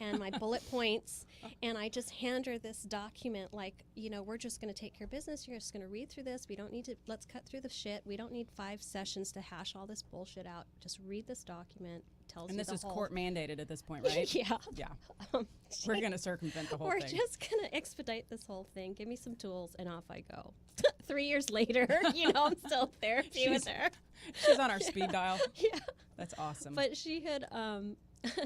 and my bullet points, and I just hand her this document like, you know, we're just going to take care of business. You're just going to read through this. We don't need to, let's cut through the shit. We don't need 5 sessions to hash all this bullshit out. Just read this document. Tells And you this the is whole court mandated at this point, right? Yeah. Yeah. Um, We're going to circumvent the whole We're thing. just going to expedite this whole thing. Give me some tools, and off I go. 3 years later, I'm still in therapy with her. She's on our speed dial. Yeah. That's awesome. But she had,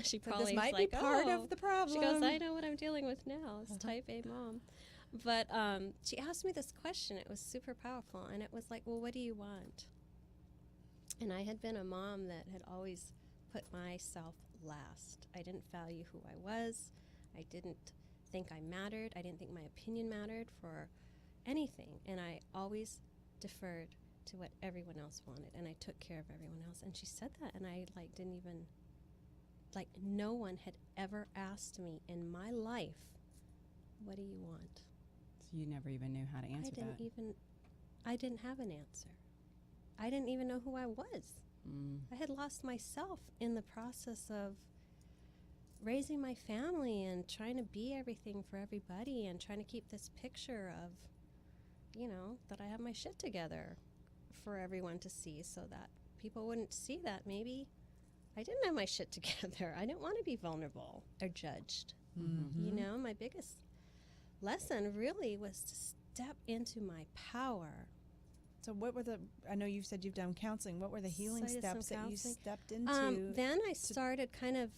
she So probably this might was like, be part "Oh." of the problem. She goes, I know what I'm dealing with now. It's type A mom. But she asked me this question. It was super powerful. And it was like, well, what do you want? And I had been a mom that had always put myself last. I didn't value who I was. I didn't think I mattered. I didn't think my opinion mattered for anything. And I always deferred to what everyone else wanted. And I took care of everyone else. And she said that. And I didn't even, no one had ever asked me in my life, what do you want? So you never even knew how to answer that. I didn't have an answer. I didn't even know who I was. I had lost myself in the process of raising my family and trying to be everything for everybody and trying to keep this picture of, that I have my shit together for everyone to see, so that people wouldn't see that maybe I didn't have my shit together. I didn't want to be vulnerable or judged. My biggest lesson really was to step into my power. So what were I know you've said you've done counseling. What were the healing So I did some steps that you counseling. stepped into? Then I started kind of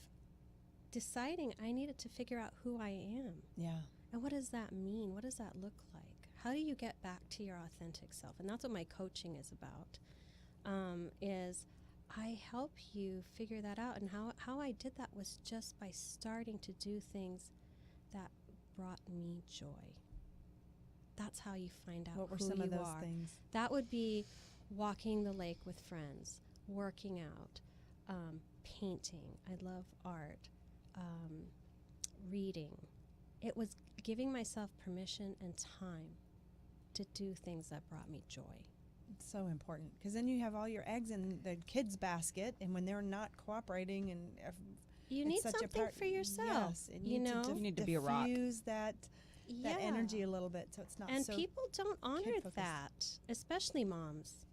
deciding I needed to figure out who I am. Yeah. And what does that mean? What does that look like? How do you get back to your authentic self? And that's what my coaching is about, is I help you figure that out. And how I did that was just by starting to do things that brought me joy. That's how you find out What were who some you of those are. things? That would be walking the lake with friends, working out, painting. I love art, reading. It was giving myself permission and time to do things that brought me joy. It's so important, because then you have all your eggs in the kids' basket, and when they're not cooperating, and You it's need such a something part- for yourself. Yes, it you needs know, to You need to be a rock. diffuse that energy a little bit, so it's not And so people don't honor kid-focused. that, especially moms,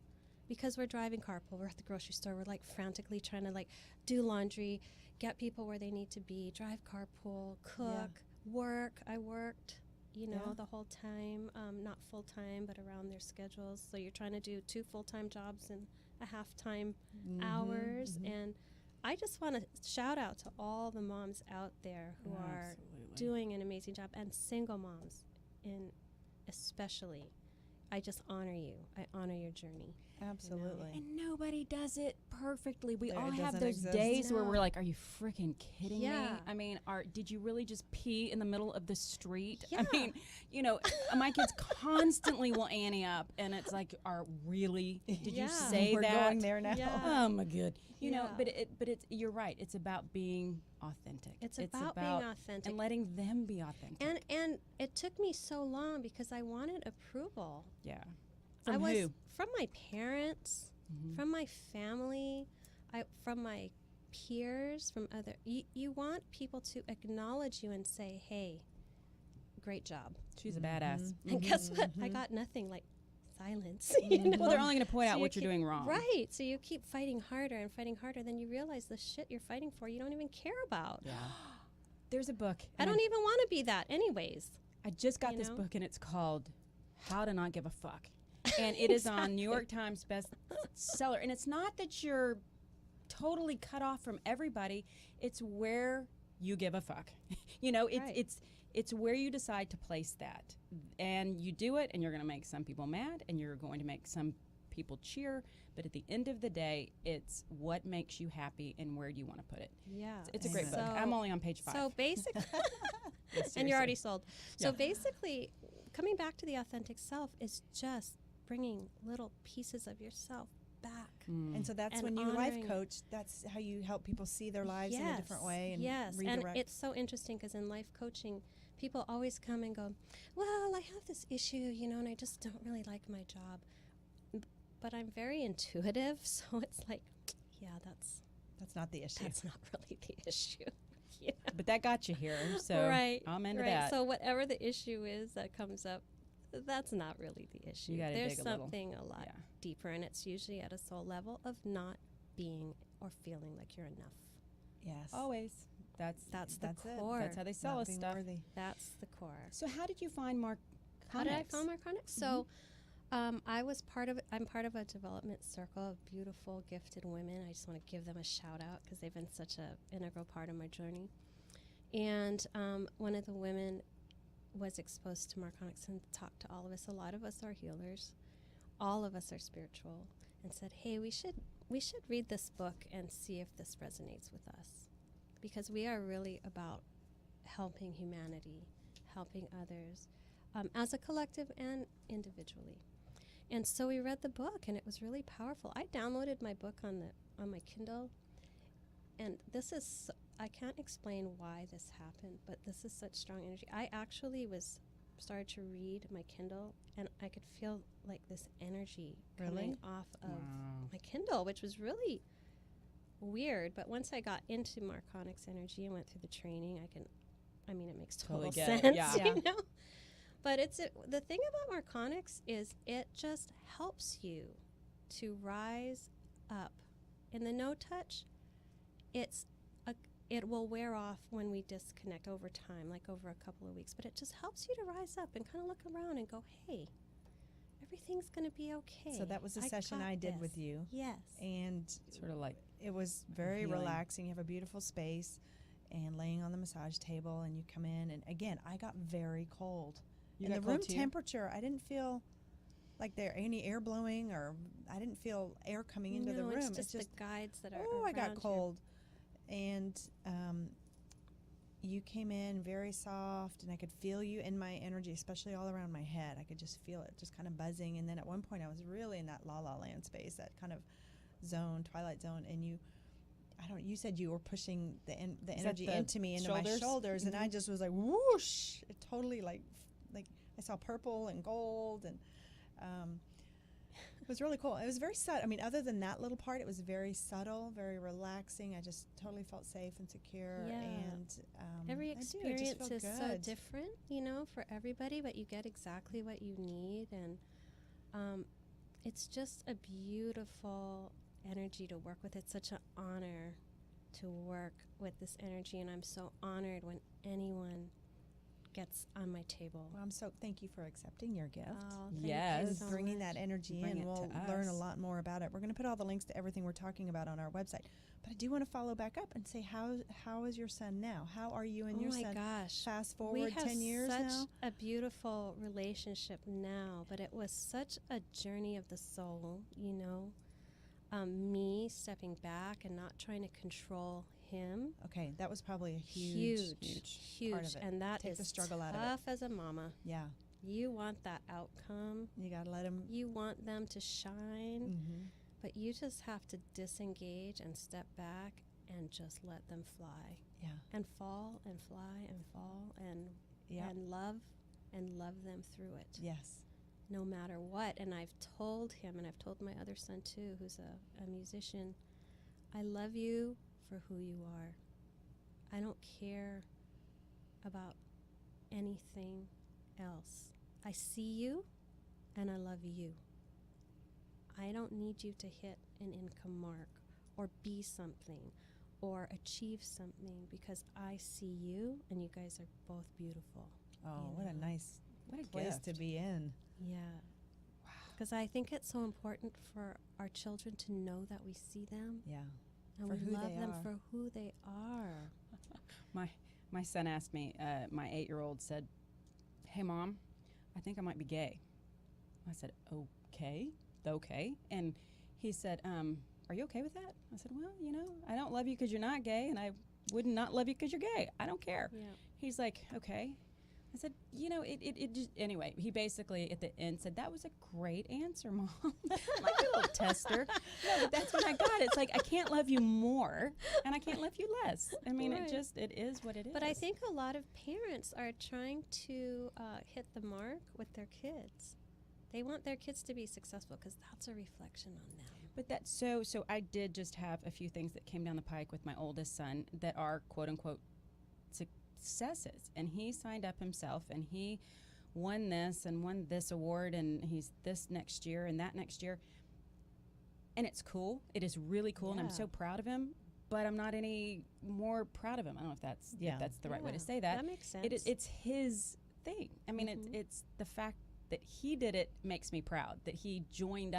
because we're driving carpool, we're at the grocery store, we're frantically trying to do laundry, get people where they need to be, drive carpool, cook, work. I worked, Yeah. the whole time, not full time, but around their schedules. So you're trying to do 2 full-time jobs in a half-time hours. And I just want to shout out to all the moms out there who are doing an amazing job, and single moms especially. I just honor you. I honor your journey. Absolutely. And nobody does it perfectly. We There, all it have doesn't those exist. days where No. we're like, are you freaking kidding me? Yeah. I mean, did you really just pee in the middle of the street? Yeah. I mean, my kids constantly will ante up, and it's like, really? Did you Yeah. say We're that? going there now. Yeah. Oh my good. Yeah. But it's you're right. It's about being authentic. It's about being authentic. and letting them be authentic. And it took me so long because I wanted approval. yeah. I From was who? from my parents, from my family, from my peers, from other. You want people to acknowledge you and say, "Hey, great job." She's a badass. And guess what? I got nothing, silence. Well, they're only going to point out So you what you're keep- doing wrong. Right. So you keep fighting harder and fighting harder. Then you realize the shit you're fighting for, you don't even care about. Yeah. There's a book. I don't even want to be that, anyways. I just got you this know? book, and it's called How to Not Give a Fuck. And it is on New York Times bestseller. And it's not that you're totally cut off from everybody. It's where you give a fuck. Right. It's where you decide to place that. And you do it, and you're going to make some people mad, and you're going to make some people cheer. But at the end of the day, it's what makes you happy and where do you want to put it. Yeah. It's a great book. So- I'm only on page 5. So basically, Yes, and you're already seriously. sold. So Yeah. basically, coming back to the authentic self is just bringing little pieces of yourself back. And so that's And when you life honoring- coach, that's how you help people see their lives in a different way and yes. redirect. And it's so interesting because in life coaching, people always come and go, well, I have this issue, and I just don't really like my job. But I'm very intuitive, so it's like, yeah, that's not the issue. not really the issue. Yeah. But that got you here, so right, I'm into right. that. So whatever the issue is that comes up, that's not really the issue. You gotta There's dig a little. something a lot Yeah. deeper, and it's usually at a soul level of not being or feeling like you're enough. Yes. Always. That's That's the That's it. core. That's how they sell Not us being stuff. worthy. That's the core. So how did you find Marconics? How did I find Marconics? So I'm part of a development circle of beautiful, gifted women. I just want to give them a shout out because they've been such an integral part of my journey. And one of the women was exposed to Marconics and talked to all of us. A lot of us are healers. All of us are spiritual, and said, hey, we should read this book and see if this resonates with us, because we are really about helping humanity, helping others, as a collective and individually. And so we read the book, and it was really powerful. I downloaded my book on my Kindle, and this is I can't explain why this happened, but this is such strong energy. I actually started to read my Kindle, and I could feel like this energy coming off of my Kindle, which was really weird. But once I got into Marconics energy and went through the training, it makes total sense, you know? But the thing about Marconics is it just helps you to rise up. In the no touch, it will wear off when we disconnect over time, like over a couple of weeks. But it just helps you to rise up and kind of look around and go, hey, everything's going to be okay. So that was a session I did with you. Yes. And sort of like it was very healing. relaxing. You have a beautiful space and laying on the massage table, and you come in. And again, I got very cold. And the room temperature, I didn't feel like there any air blowing, or I didn't feel air coming into the room. It's just the guides that are I got around cold. And you came in very soft, and I could feel you in my energy, especially all around my head. I could just feel it just kind of buzzing. And then at one point I was really in that la-la land space, that kind of zone, twilight zone. And you said you were pushing the energy into me, into my shoulders. And I just was like, whoosh. It totally like I saw purple and gold, and it was really cool. It was very subtle. I mean, other than that little part, it was very subtle, very relaxing. I just totally felt safe and secure. Yeah. And every experience is so different, for everybody, but you get exactly what you need. And it's just a beautiful energy to work with. It's such an honor to work with this energy, and I'm so honored when anyone gets on my table. Well, thank you for accepting your gift. Oh, yes. thank you And so bringing much. that energy in. We'll learn a lot more about it. We're going to put all the links to everything we're talking about on our website. But I do want to follow back up and say, how is your son now? How are you and your son? Oh my gosh. Fast forward 10 years now. We have such a beautiful relationship now, but it was such a journey of the soul, me stepping back and not trying to control him. Okay, that was probably a huge part of it. And that Take is the struggle out of tough as a mama. Yeah. You want that outcome. You got to let him. You want them to shine, Mm-hmm. but you just have to disengage and step back and just let them fly. Yeah. And fall and fly and fall and love them through it. Yes. No matter what. And I've told him, and I've told my other son too, who's a musician, I love you for who you are. I don't care about anything else. I see you and I love you. I don't need you to hit an income mark or be something or achieve something, because I see you and you guys are both beautiful. Oh, what a nice place to be in. Yeah. Wow. Because I think it's so important for our children to know that we see them. Yeah. And For we who love they them are. for who they are. My son asked me, my 8-year-old said, hey, Mom, I think I might be gay. I said, okay. And he said, are you okay with that? I said, well, I don't love you because you're not gay, and I would not love you because you're gay. I don't care. Yeah. He's like, okay. I said, it just, anyway, he basically at the end said, that was a great answer, Mom. Like a little tester. No, but that's when I got it. It's like, I can't love you more and I can't love you less. I mean, Right. it is what it is. But I think a lot of parents are trying to hit the mark with their kids. They want their kids to be successful because that's a reflection on them. But that's so I did just have a few things that came down the pike with my oldest son that are quote unquote successes, and he signed up himself and he won this award, and he's this next year and that next year, and it's cool. It is really cool, and I'm so proud of him, but I'm not any more proud of him. I don't know if that's the right way to say that. That makes sense. It's his thing. I mean, it's the fact that he did it makes me proud, that he joined,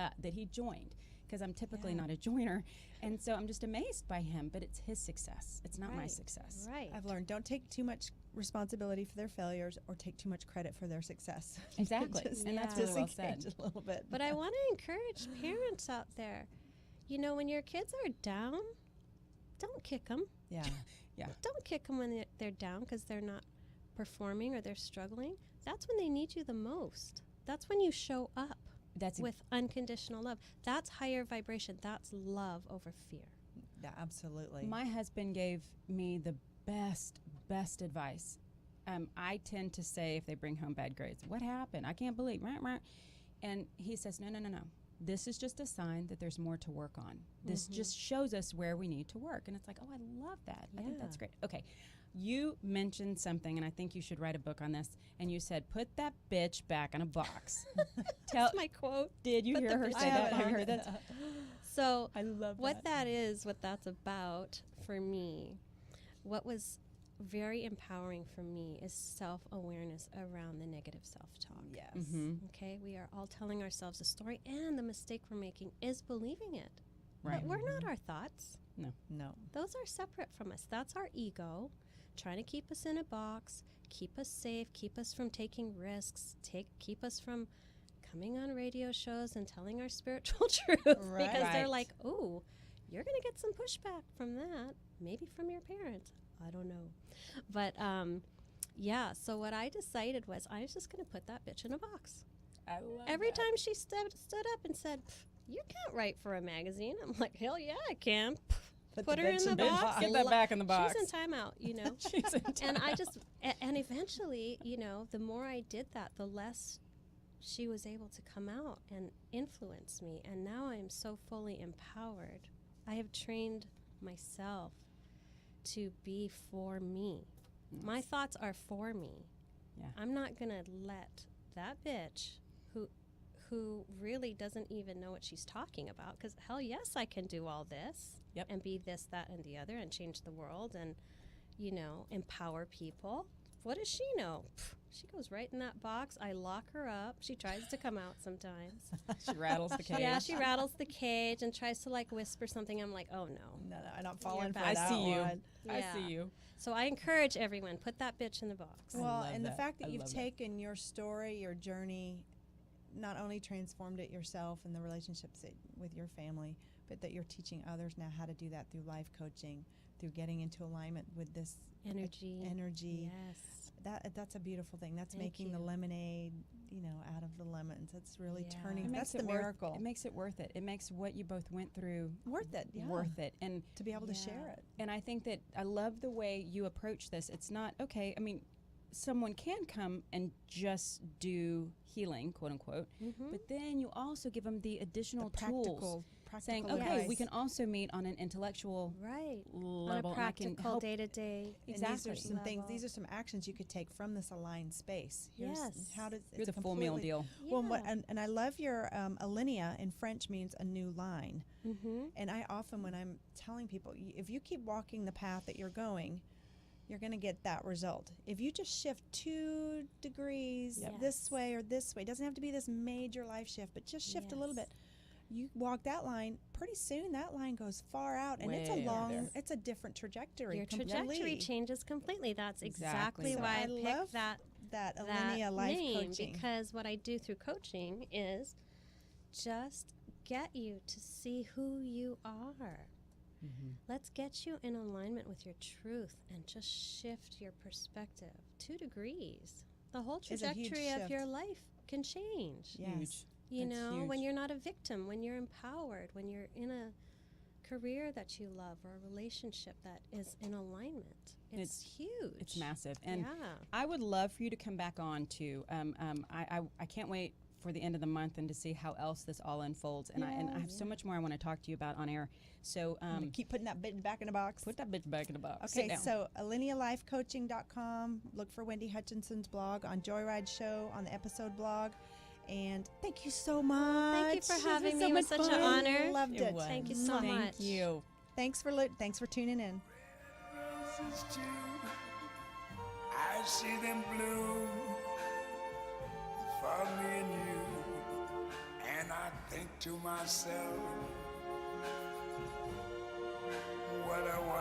because I'm typically not a joiner. And so I'm just amazed by him, but it's his success. It's not my success. Right. I've learned, don't take too much responsibility for their failures or take too much credit for their success. Exactly. Just And that's really well disengage said. a little bit. But I want to encourage parents out there. You know, when your kids are down, don't kick them. Yeah. Don't kick them when they're down because they're not performing or they're struggling. That's when they need you the most. That's when you show up with unconditional love. That's higher vibration. That's love over fear. Yeah, absolutely. My husband gave me the best advice. I tend to say, if they bring home bad grades, what happened? I can't believe. And he says, no. This is just a sign that there's more to work on. This just shows us where we need to work. And it's like, oh, I love that. I think that's great. Okay. You mentioned something, and I think you should write a book on this. And you said, put that bitch back in a box. That's my quote. Did you hear her say that? Have you heard that? So I love what what that's about for me, what was very empowering for me is self-awareness around the negative self-talk. Yes. Okay, we are all telling ourselves a story, and the mistake we're making is believing it. Right. But we're not our thoughts. No. Those are separate from us. That's our ego trying to keep us in a box, keep us safe, keep us from taking risks, keep us from coming on radio shows and telling our spiritual truth. Right. Because they're like, oh, you're going to get some pushback from that, maybe from your parents. I don't know. But so what I decided was I was just going to put that bitch in a box. I love Every that. time she stood up and said, you can't write for a magazine. I'm like, hell yeah, I can. Put her in the box. Get that back in the box. She's in timeout, you know. She's in timeout. And I just, and eventually, you know, the more I did that, the less she was able to come out and influence me. And now I'm so fully empowered. I have trained myself to be for me. Yes. My thoughts are for me. Yeah. I'm not going to let that bitch who really doesn't even know what she's talking about, because hell yes, I can do all this and be this, that, and the other and change the world and, you know, empower people. What does she know? She goes right in that box. I lock her up. She tries to come out sometimes. She rattles the cage. Yeah, she rattles the cage and tries to like whisper something. I'm like, oh no. No, I'm not falling for I that see you. one. I see you. So I encourage everyone, put that bitch in the box. Well, love and the that. fact that I you've love that. taken your story, your journey, not only transformed it yourself and the relationships with your family, but that you're teaching others now how to do that through life coaching, through getting into alignment with this Energy. Yes. That's a beautiful thing. That's Thank making you. the lemonade, you know, out of the lemons. It's really Yeah. turning. It That's makes the it miracle. It makes it worth it. It makes what you both went through Worth it. Yeah. worth it. And to be able to share it. And I think that I love the way you approach this. It's not, okay, I mean, someone can come and just do healing, quote unquote, but then you also give them the additional tools. Saying, okay, advice. we can also meet on an intellectual Right. level. On a and I can practical help. day-to-day. And Exactly. these are some things. level. These are some actions you could take from this aligned space. Here's Yes. how does You're it's the full meal completely- deal. Well, and, Yeah. and I love your alinea in French means a new line. Mm-hmm. And I often, when I'm telling people, if you keep walking the path that you're going, you're going to get that result. If you just shift 2 degrees Yep. this way or this way, it doesn't have to be this major life shift, but just shift a little bit. You walk that line, pretty soon that line goes far out, and it's a Way out long, there. it's a different trajectory. Your trajectory completely. changes completely. That's Exactly. exactly So why I I love picked that that Alinea life name, coaching. because what I do through coaching is just get you to see who you are. Let's get you in alignment with your truth and just shift your perspective 2 degrees. The whole It's a huge trajectory of shift. your life can change. Yes. Huge. You That's know, huge. when you're not a victim, when you're empowered, when you're in a career that you love or a relationship that is in alignment. It's huge. It's massive. And yeah. I would love for you to come back on too. I can't wait for the end of the month and to see how else this all unfolds. And I have so much more I want to talk to you about on air. So Keep putting that bit back in the box. put that bitch back in the box. Okay, Sit down. so alinealifecoaching.com. Look for Wendy Hutchinson's blog on Joyride Show on the episode blog. And thank you so much. Thank you for This having was me. It was much such an fun. honor. Loved it. was. Thank you so Thank much. you. Thanks for tuning in. Roses too, I see them bloom for about me and you, and I think to myself, what a